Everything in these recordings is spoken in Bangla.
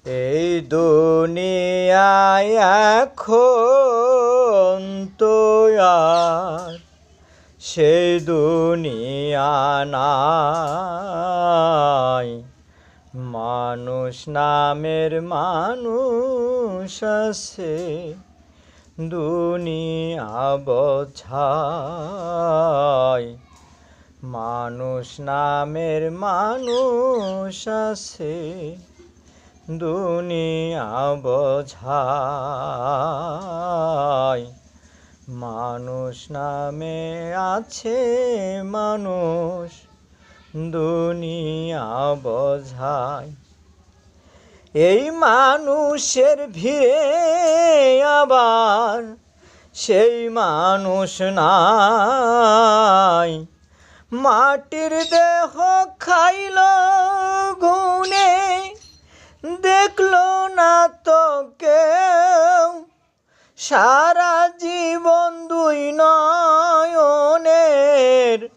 এই দুনিয়ায় এখন তো আর সেই দুনিয়া নাই। মানুষ নামের মানুষ আছে, দুনিয়া বোঝায়। মানুষ নামের মানুষ আছে, দুনিয়া বোঝায়। মানুষ নামে আছে মানুষ, দুনিয়া বোঝায়। এই মানুষের ভিড়ে আবার সেই মানুষ নাই। মাটির দেহ খাইল গুনে, দেখলো না তো কেউ। সারা জীবন দুই নয়নের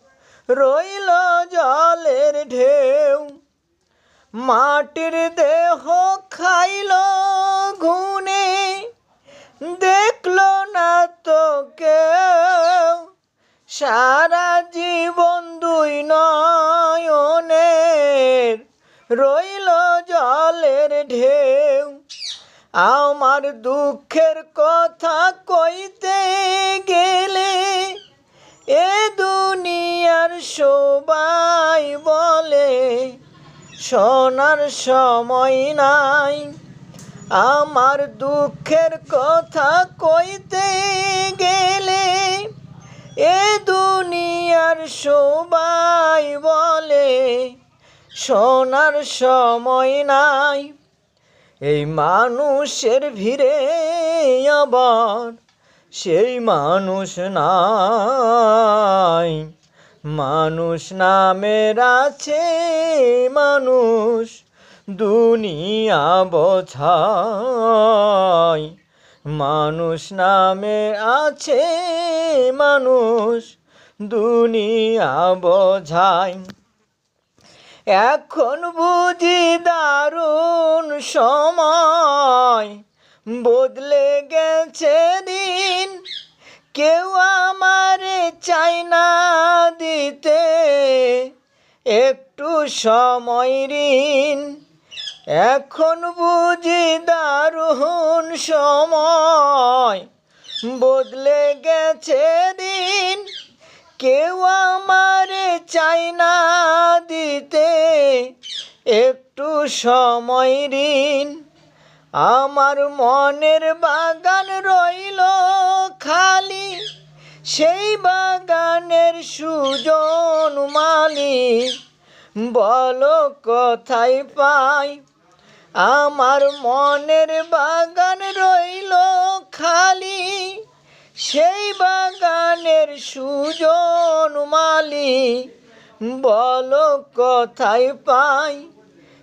রইল জলের ঢেউ। মাটির দেহ খাইল গুনে, দেখলো না তো কেউ। সারা জীবন দুই নয়নের রইল জলের ঢেউ। আমার দুঃখের কথা কইতে গেলে এ দুনিয়ার সবাই বলে শোনার সময় নাই। আমার দুঃখের কথা কইতে গেলে এ দুনিয়ার সবাই বলে শোনার সময় নাই। এই মানুষের ভিড়ে আবার সেই মানুষ নাই। মানুষ নামের আছে মানুষ, দুনিয়া বোঝায়। মানুষ নামে আছে মানুষ, দুনিয়া বোঝায়। এখন বুঝি দারুণ সময়, বদলে গেছে দিন। কেউ আমারে চাই না দিতে একটু সময় ঋণ। এখন বুঝি দারুণ সময়, বদলে গেছে দিন। কেউ আমারে চাই না দিতে একটু সময় ঋণ। আমার মনের বাগান রইল খালি, সেই বাগানের সুজন মালি বলো কোথায় পাই। আমার মনের বাগান রইল খালি, সেই বাগানের সুজন মালি বলো কোথায় পাই।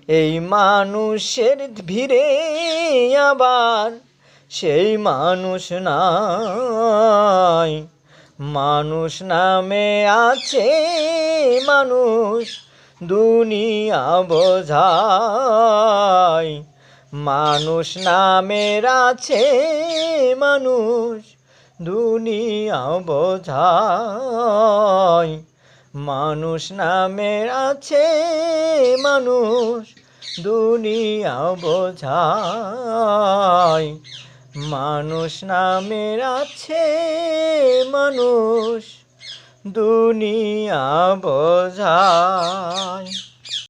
এই মানুষের ভিড়ে আবার সেই মানুষ নাই। মানুষ নামে আছে মানুষ, দুনিয়া বোঝায়। মানুষ নামের আছে মানুষ, দুনিয়া বোঝায়। মানুষ নামের আছে মানুষ, দুনিয়া বোঝায়। মানুষ নামের আছে মানুষ, দুনিয়া বোঝায়।